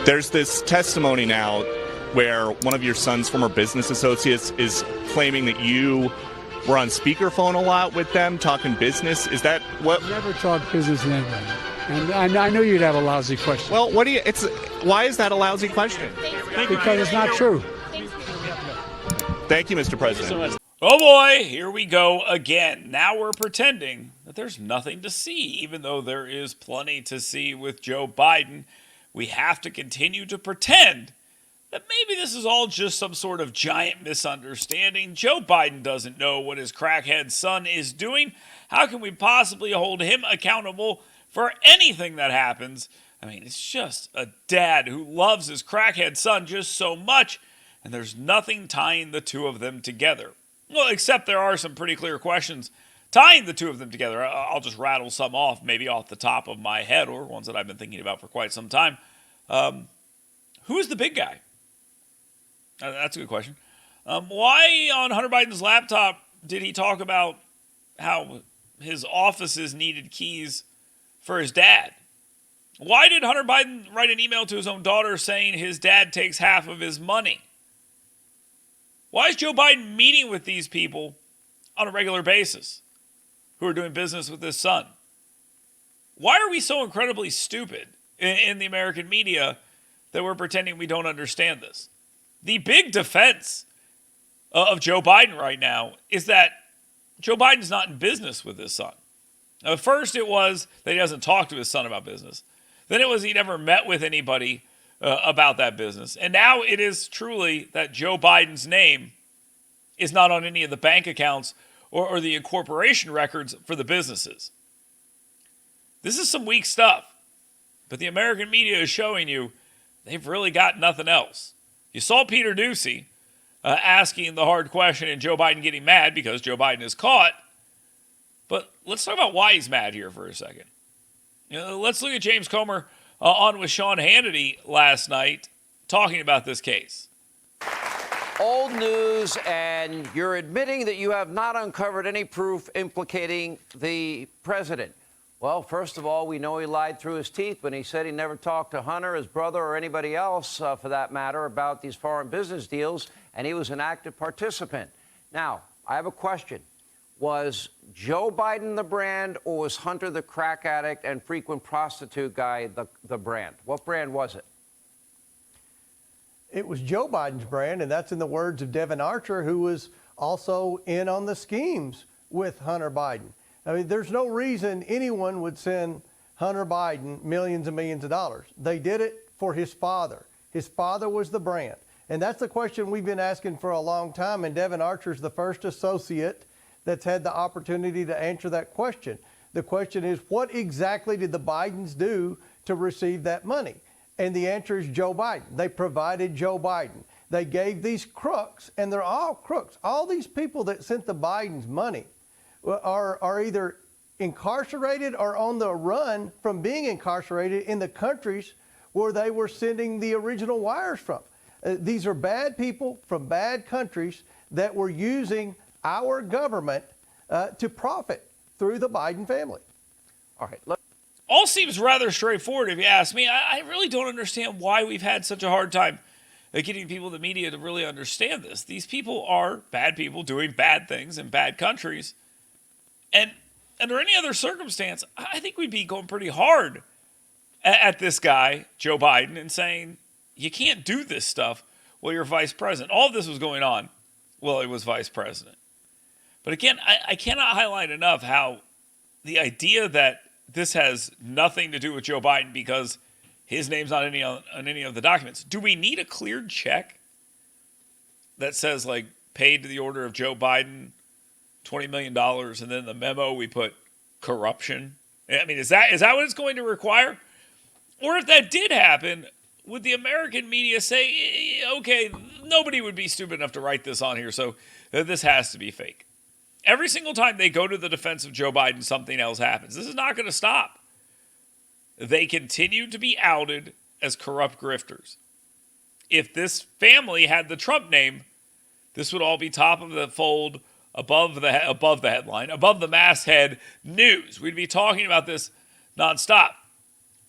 There's this testimony now where one of your son's former business associates is claiming that you were on speakerphone a lot with them talking business. Is that what? Never talk business in anybody. And I knew you'd have a lousy question. Well, why is that a lousy question? Because it's not true. Thank you, Mr. President. Oh boy, here we go again. Now we're pretending that there's nothing to see, even though there is plenty to see with Joe Biden. We have to continue to pretend that maybe this is all just some sort of giant misunderstanding. Joe Biden doesn't know what his crackhead son is doing. How can we possibly hold him accountable for anything that happens? I mean, it's just a dad who loves his crackhead son just so much, and there's nothing tying the two of them together. Well, except there are some pretty clear questions tying the two of them together. I'll just rattle some off, maybe off the top of my head, or ones that I've been thinking about for quite some time. Who is the big guy? That's a good question. Why on Hunter Biden's laptop did he talk about how his offices needed keys for his dad? Why did Hunter Biden write an email to his own daughter saying his dad takes half of his money? Why is Joe Biden meeting with these people on a regular basis who are doing business with his son? Why are we so incredibly stupid in the American media that we're pretending we don't understand this? The big defense of Joe Biden right now is that Joe Biden's not in business with his son. Now, first it was that he doesn't talk to his son about business. Then it was he never met with anybody about that business. And now it is truly that Joe Biden's name is not on any of the bank accounts or the incorporation records for the businesses. This is some weak stuff. But the American media is showing you they've really got nothing else. You saw Peter Doocy asking the hard question and Joe Biden getting mad because Joe Biden is caught. But let's talk about why he's mad here for a second. Let's look at James Comer on with Sean Hannity last night talking about this case. Old news, and you're admitting that you have not uncovered any proof implicating the president. Well, first of all, we know he lied through his teeth when he said he never talked to Hunter, his brother, or anybody else, for that matter, about these foreign business deals, and he was an active participant. Now, I have a question. Was Joe Biden the brand, or was Hunter the crack addict and frequent prostitute guy the brand? What brand was it? It was Joe Biden's brand, and that's in the words of Devin Archer, who was also in on the schemes with Hunter Biden. I mean, there's no reason anyone would send Hunter Biden millions and millions of dollars. They did it for his father. His father was the brand. And that's the question we've been asking for a long time, and Devin Archer's the first associate that's had the opportunity to answer that question. The question is, what exactly did the Bidens do to receive that money? And the answer is Joe Biden. They provided Joe Biden. They gave these crooks, and they're all crooks. All these people that sent the Bidens money are either incarcerated or on the run from being incarcerated in the countries where they were sending the original wires from. These are bad people from bad countries that were using our government to profit through the Biden family. All right. All seems rather straightforward if you ask me. I really don't understand why we've had such a hard time getting people in the media to really understand this. These people are bad people doing bad things in bad countries. And under any other circumstance, I think we'd be going pretty hard at this guy, Joe Biden, and saying, you can't do this stuff while you're vice president. All of this was going on while he was vice president. But again, I cannot highlight enough how the idea that this has nothing to do with Joe Biden because his name's not on any of the documents. Do we need a cleared check that says, like, paid to the order of Joe Biden, $20 million, and then in the memo we put corruption? I mean, is that what it's going to require? Or if that did happen, would the American media say, okay, nobody would be stupid enough to write this on here, so this has to be fake? Every single time they go to the defense of Joe Biden, something else happens. This is not going to stop. They continue to be outed as corrupt grifters. If this family had the Trump name, this would all be top of the fold, above the headline, above the masthead news. We'd be talking about this nonstop.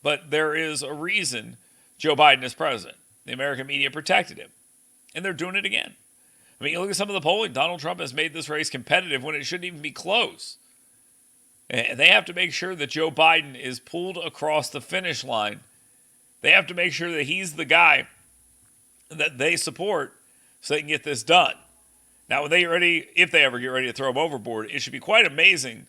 But there is a reason Joe Biden as president. The American media protected him. And they're doing it again. I mean, you look at some of the polling. Donald Trump has made this race competitive when it shouldn't even be close. And they have to make sure that Joe Biden is pulled across the finish line. They have to make sure that he's the guy that they support so they can get this done. Now, when they get ready, if they ever get ready to throw him overboard, it should be quite amazing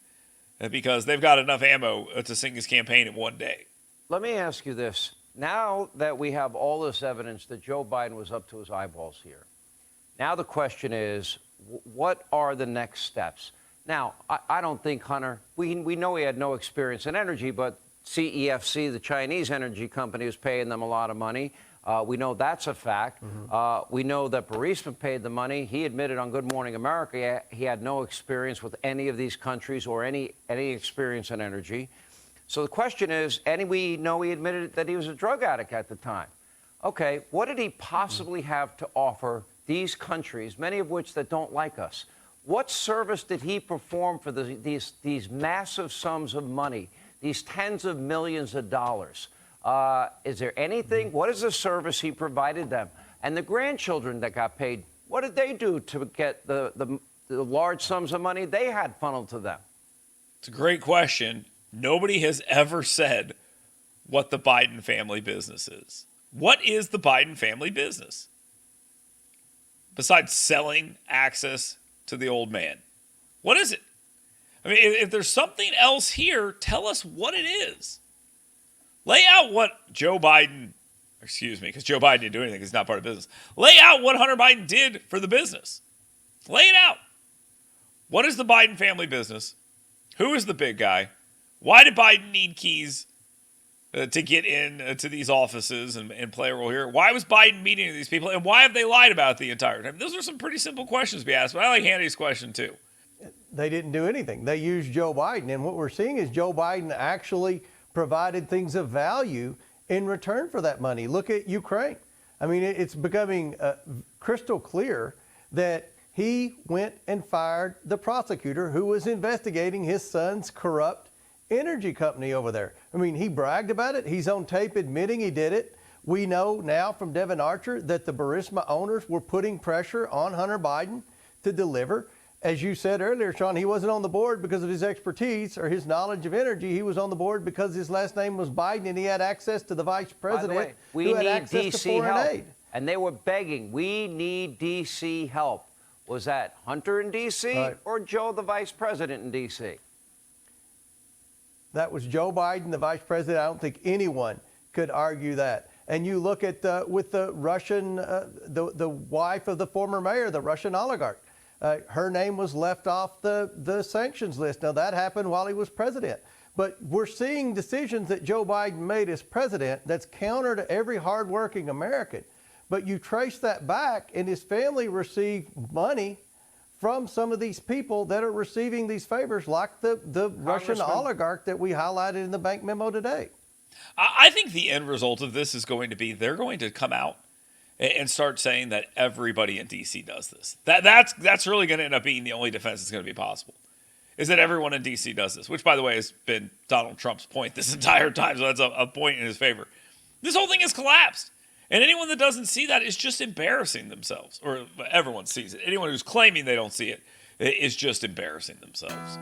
because they've got enough ammo to sink his campaign in one day. Let me ask you this. Now that we have all this evidence that Joe Biden was up to his eyeballs here, now the question is, what are the next steps? Now, I don't think, Hunter, we know he had no experience in energy, but CEFC, the Chinese energy company, was paying them a lot of money. We know that's a fact. We know that Burisma paid the money. He admitted on Good Morning America he had no experience with any of these countries or any experience in energy. So the question is, and we know he admitted that he was a drug addict at the time. Okay, what did he possibly have to offer these countries, many of which that don't like us? What service did he perform for these massive sums of money, these tens of millions of dollars? Is there anything? What is the service he provided them? And the grandchildren that got paid, what did they do to get the large sums of money they had funneled to them? It's a great question. Nobody has ever said what the Biden family business is. What is the Biden family business? Besides selling access to the old man. What is it? I mean, if there's something else here, tell us what it is. Lay out what Joe Biden, because Joe Biden didn't do anything, he's not part of business. Lay out what Hunter Biden did for the business. Lay it out. What is the Biden family business? Who is the big guy? Why did Biden need keys to get in to these offices and play a role here? Why was Biden meeting with these people? And why have they lied about it the entire time? Those are some pretty simple questions to be asked, but I like Hannity's question too. They didn't do anything. They used Joe Biden. And what we're seeing is Joe Biden actually provided things of value in return for that money. Look at Ukraine. I mean, it's becoming crystal clear that he went and fired the prosecutor who was investigating his son's corrupt energy company over there. I mean, he bragged about it. He's on tape admitting he did it. We know now from Devin Archer that the Burisma owners were putting pressure on Hunter Biden to deliver. As you said earlier, Sean, he wasn't on the board because of his expertise or his knowledge of energy. He was on the board because his last name was Biden and he had access to the vice president. By the way, we who had need access DC to foreign help. aid. And they were begging, we need DC help. Was that Hunter in DC or Joe, the vice president in DC? That was Joe Biden, the vice president. I don't think anyone could argue that. And you look at with the Russian, the wife of the former mayor, the Russian oligarch. Her name was left off the sanctions list. Now, that happened while he was president. But we're seeing decisions that Joe Biden made as president that's counter to every hardworking American. But you trace that back, and his family received money from some of these people that are receiving these favors, like the Russian oligarch that we highlighted in the bank memo today. I think the end result of this is going to be they're going to come out and start saying that everybody in D.C. does this. That's really going to end up being the only defense that's going to be possible, is that everyone in D.C. does this, which, by the way, has been Donald Trump's point this entire time, so that's a point in his favor. This whole thing has collapsed. And anyone that doesn't see that is just embarrassing themselves. Or everyone sees it. Anyone who's claiming they don't see it is just embarrassing themselves.